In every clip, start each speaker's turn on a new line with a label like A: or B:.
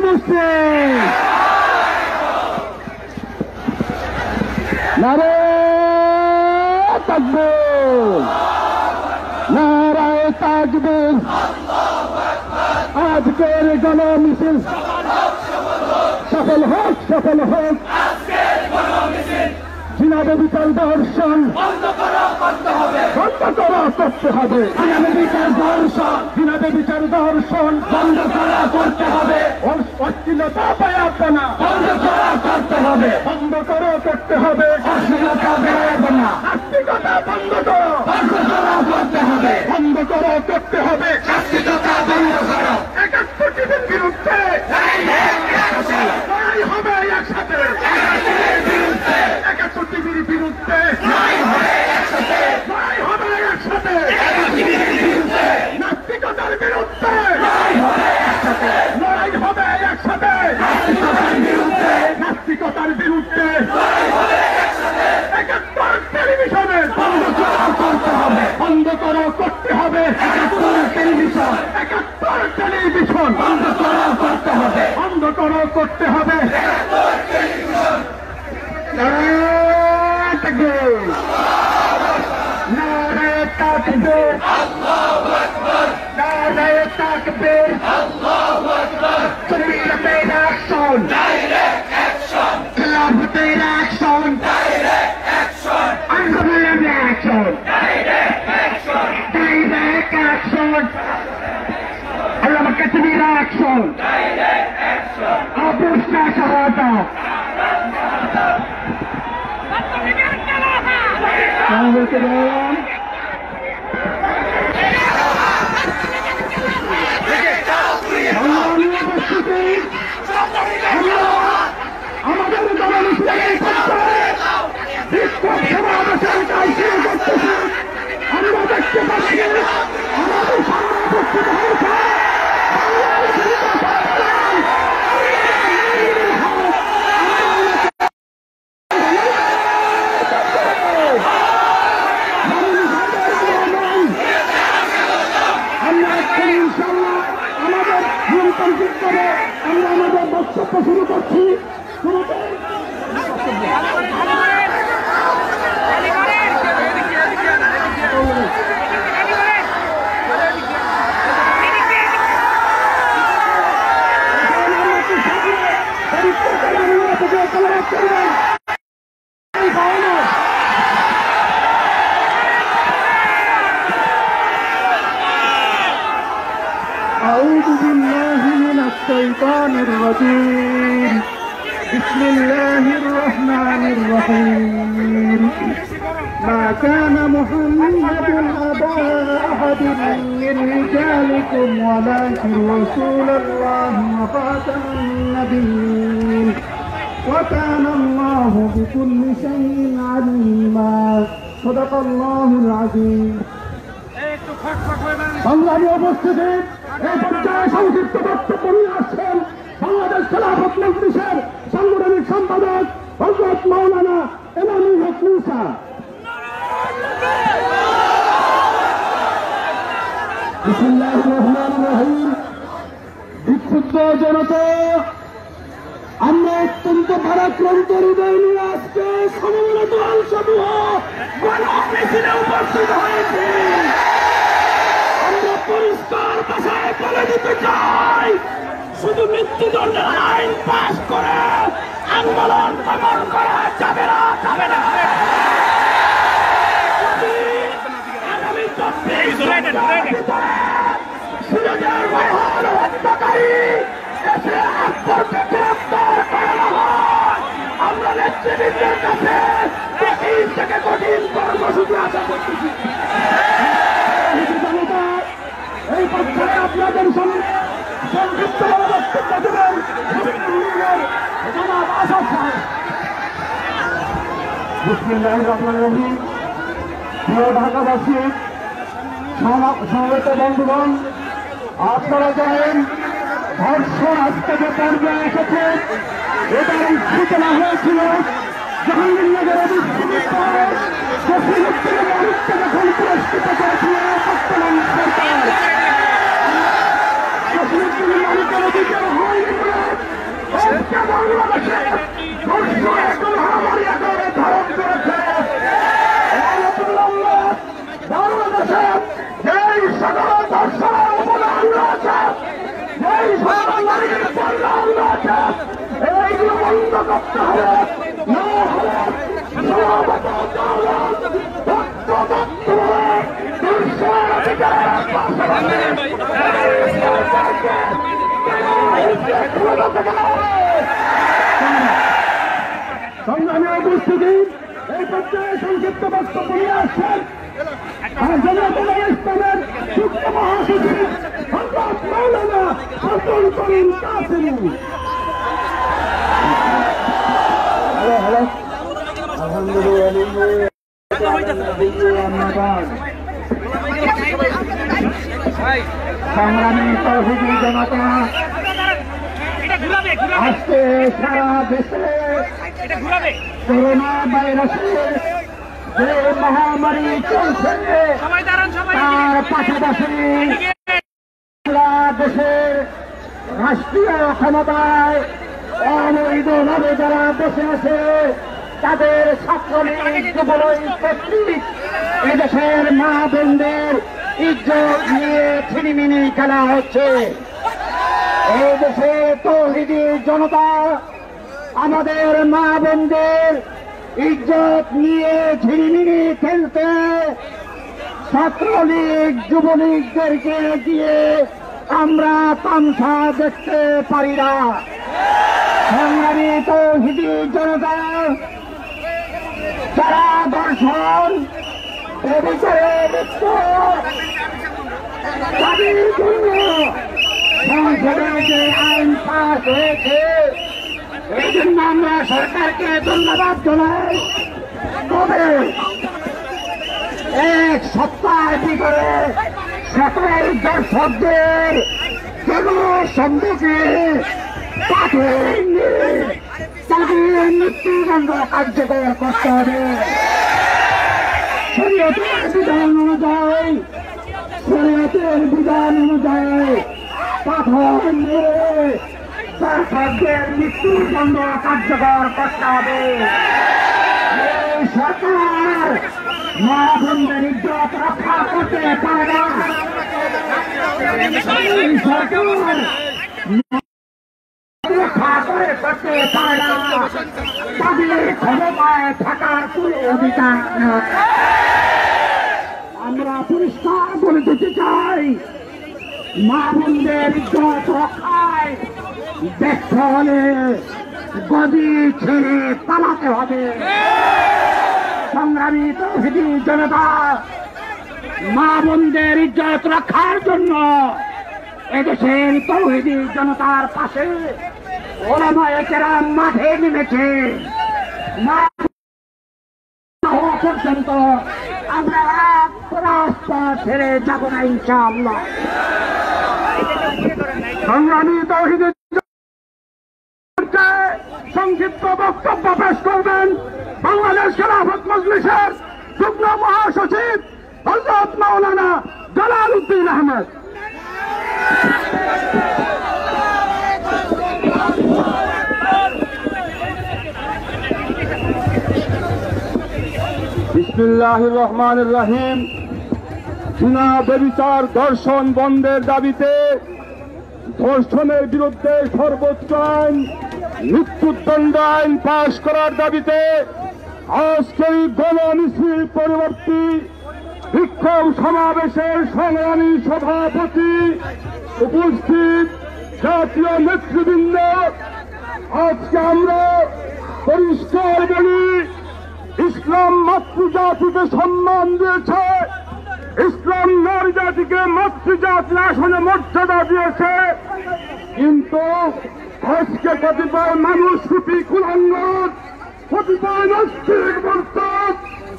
A: দুরুস্তি নারে তাকবীর নারায়ে তাকবীর আজকের গণমিছিল সফল হোক জিনাবে বিচার দর্শন বন্ধ করা করতে হবে জিনাবে বিচার দর্শন বন্ধ করা করতে হবে অশ্লীলতা পায়াপনা বন্ধ করা করতে হবে অশ্লীলতা পায়াপনা নাস্তিকতা বন্ধ করো করতে হবে বন্ধ করো করতে হবে নাস্তিকতা বন্ধ করো 71 টিভির বিরুদ্ধে লড়াই হবে একসাথে 71 টিভির বিরুদ্ধে লড়াই হবে একসাথে নাস্তিকতার বিরুদ্ধে লড়াই হবে একসাথে নাস্তিকতার বিরুদ্ধে 71 টেলিভিশনের বন্ধ করো করতে হবে 71 টেলিভিশন বন্ধ করো করতে হবে নারায়ে তাকবীর আল্লাহু আকবার নারায়ে তাকবীর আল্লাহু আকবার Creative action direct action Collaborative action direct action Uncollaborative action direct action Collaborative action direct action Abusna shahada আমাদের গণমিছিলের বিক্ষোভ সমাবেশের কাজ শুরু করতেছি আমরা দেখতে পাচ্ছি আমাদের সামনে উপস্থিত হয়েছে আমরা আমাদের বক্তব্য শুরু করছি أعوذ بالله من الشيطان الرجيم بسم الله الرحمن الرحيم ما كان محمد أبا أحد من رجالكم ولكن رسول الله وخاتم النبيين وكان الله بكل شيء عليما صدق الله العظيم সংগ্রামী উপস্থিতি এই পর্যায়ে সংক্ষিপ্ত বক্তব্য নিয়ে আসছেন বাংলাদেশ খেলাফত মজলিসের সাংগঠনিক সম্পাদক হযরত মাওলানা এনামুল হক মুসা। বিসমিল্লাহির রহমানির রহিম। বিক্ষুব্ধ জনতা, আমরা অত্যন্ত ভারাক্রান্ত হৃদয় নিয়ে আজকে সমবেত আলসমূহ গণমিছিলে উপস্থিত হয়েছি। আমরা পরিষ্কার ভাষায় বলে দিতে চাই, শুধু মৃত্যুদণ্ডের আইন পাশ করে আন্দোলন দমন করা যাবে না। আগামী 24 ঘন্টার ভিতরে সুযোগের মহান হত্যাকারী এসে আকবরকে গ্রেফতার করা হয়, আমরা নেতৃবৃন্দের কাছে কঠিন থেকে কঠিন কর্মসূচি আশা করতেছি। এই পর্যায়ে আপনাদের সামনে সংক্ষিপ্ত বক্তব্য দেবেন জনাব আসাদ সাহেব। বিসমিল্লাহির রহমানির রহিম। প্রিয় ঢাকাবাসী, সমবেত বন্ধুগণ, আপনারা জানেন ধর্ষণ আজকে যে পর্যায়ে এসেছে, এটার সূচনা হয়েছিল জাহাঙ্গীরনগর বিশ্ববিদ্যালয়ের জসিমউদ্দিনের মালিককে যখন পুরস্কৃত করেছিল বর্তমান সরকার। জসিমউদ্দিনের মালিকের অধিকার হয়নি বলে করতে হবে, না হলে সমাবেশের আন্দোলন সংগ্রামী উপস্থিতি এই পর্যায়ে সংক্ষিপ্ত বক্তব্য নিয়ে আসছেন ইসলামের যুগ্ম মহাসচিব হযরত মাওলানা আব্দুল করিম কাসেমী। সংগ্রামী তৌহিদি জনতা, আজকে সারা দেশে করোনা ভাইরাসের যে মহামারী চলছে তার পাশাপাশি সারা দেশের রাষ্ট্রীয় ক্ষমতায় অবৈধভাবে যারা বসে আছে তাদের ছাত্রলীগ যুবলীগ কর্তৃক এদেশের মা বোনদের ইজ্জত নিয়ে ছিনিমিনি খেলা হচ্ছে। এই দেশে তৌহিদি জনতা আমাদের মা বোনদের ইজ্জত নিয়ে ঝিরিমিরি খেলতে ছাত্রলীগ যুবলীগদেরকে দিয়ে আমরা তামসা দেখতে পারি না। সংগ্রামী তৌহিদি জনতা, যারা দর্শন এবিচারে লিপ্ত তাদের জন্য সংসদে যে আইন পাস হয়েছে এই জন্য আমরা সরকারকে ধন্যবাদ জানাই। তবে এক সপ্তাহ ভিতরে সকল দর্শকদের জনসম্মুখে পাঠিয়ে তাদের মৃত্যুদণ্ড কার্যকর করতে হবে। শরীয়তের বিধান অনুযায়ী পাথর মেরে দর্শকদের মৃত্যুদণ্ড কার্যকর করতে হবে। সরকার মা বোনদের ইজ্জত রক্ষা করতে পারে না। সরকার রক্ষা করতে পারে না, তাদের ক্ষমতায় থাকার কোন অধিকার নেই। আমরা পরিষ্কার বলে দিতে চাই, মা বোনদের ইজ্জত রক্ষায় ব্যর্থ হলে গদি ছেড়ে পালাতে হবে। সংগ্রামী তৌহিদি জনতা, মা বোনদের ইজ্জত রক্ষার জন্য এদেশের তৌহিদি জনতার পাশে ওলামায়ে কেরাম মাঠে নেমেছে। হওয়া পর্যন্ত আমরা রাস্তা ছেড়ে যাব না ইনশাআল্লাহ। সংগ্রামী তৌহিদি সংক্ষিপ্ত বক্তব্য পেশ করবেন বাংলাদেশ খেলাফত মজলিসের যুগ্ম মহাসচিব হযরত মাওলানা জালাল উদ্দিন আহমেদ।
B: বিসমিল্লাহির রহমানির রহিম। জিনা ব্যভিচার ধর্ষণ বন্ধের দাবিতে ধর্ষণের বিরুদ্ধে সর্বোচ্চ আইন মৃত্যুদণ্ড আইন পাশ করার দাবিতে আজকের গণমিছিল পরবর্তী বিক্ষোভ সমাবেশের সংগ্রামী সভাপতি উপস্থিত জাতীয় নেতৃবৃন্দ, আজকে আমরা পরিষ্কার বলি, ইসলাম মাতৃজাতিকে সম্মান দিয়েছে, ইসলাম নারী জাতিকে মাতৃজাতির আসনে মর্যাদা দিয়েছে, কিন্তু আজকে কতিপয় মানুষ রূপী কুলাঙ্গার, কতিপয় নাস্তিক মর্যাদ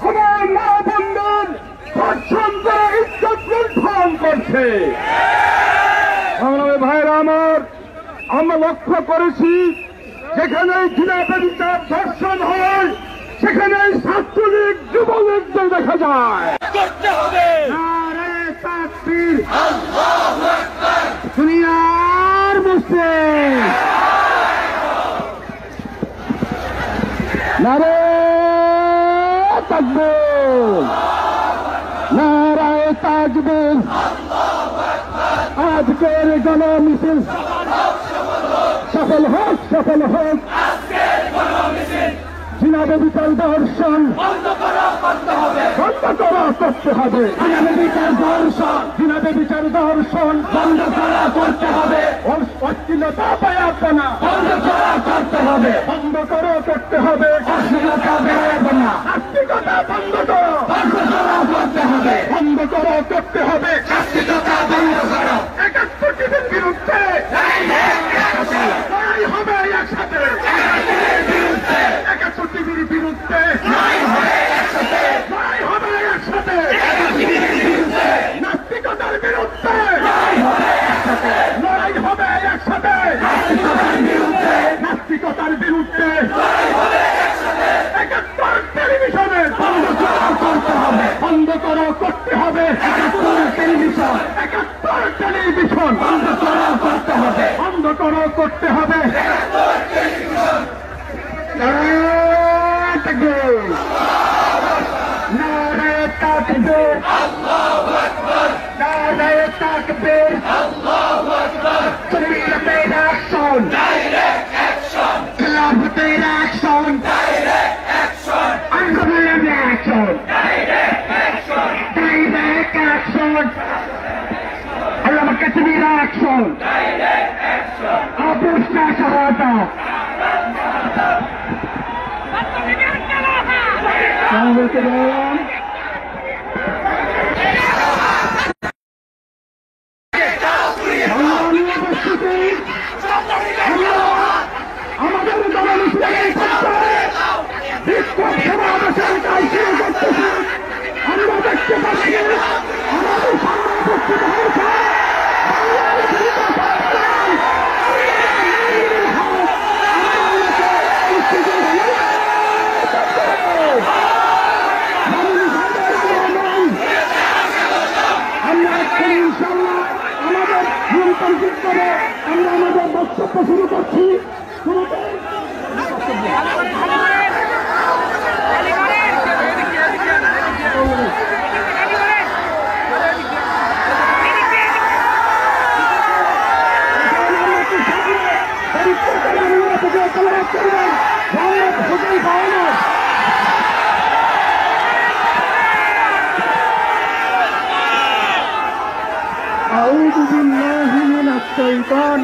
B: আমার মা বোনদের ধর্ষণ করে ইজ্জত লুণ্ঠন করছে। সংগ্রামী ভাইরা আমার, আমরা লক্ষ্য করেছি যেখানে জিনা ব্যভিচার ধর্ষণ হয় সেখানে ছাত্রলীগ যুবলীগদের দেখা যায়। নারে তাকবীর, আল্লাহু আকবার, দুনিয়ার মুসলিম, নারে তাকবীর, নারে তাকবীর। আজকের গণমিছিল সফল হোক, সফল হোক। জিনা বিচার দর্শন বন্ধ করা করতে হবে জিনা বিচার দর্শন বন্ধ করা করতে হবে অশ্লীলতা পায়াপনা বন্ধ করা করতে হবে অশ্লীলতা বেরোবে না নাস্তিকতা বন্ধ করো করতে হবে বন্ধ করো করতে হবে নাস্তিকতা বন্ধ করো 71 টিভির বিরুদ্ধে লড়াই হবে একসাথে 71 টিভির বিরুদ্ধে লড়াই হবে একসাথে নাস্তিকতার বিরুদ্ধে লড়াই হবে একসাথে নাস্তিকতার বিরুদ্ধে 71 টেলিভিশনে বন্ধ করো করতে হবে 71 টেলিভিশন বন্ধ করো করতে হবে নারায়ে তাকবীর আল্লাহু আকবার নারায়ে তাকবীর আল্লাহু আকবার Creative action direct action Collaborative action direct action Uncollaborative action direct action Creative action direct action Abushka Shahada আমাদের দলের বিক্ষোভ সমাবেশের কাজ শুরু করতেছি আমরা দেখতে পাচ্ছি আমাদের সামনে উপস্থিত হয়েছে আমরা আমাদের বক্তব্য শুরু করছি أعوذ بالله من الشيطان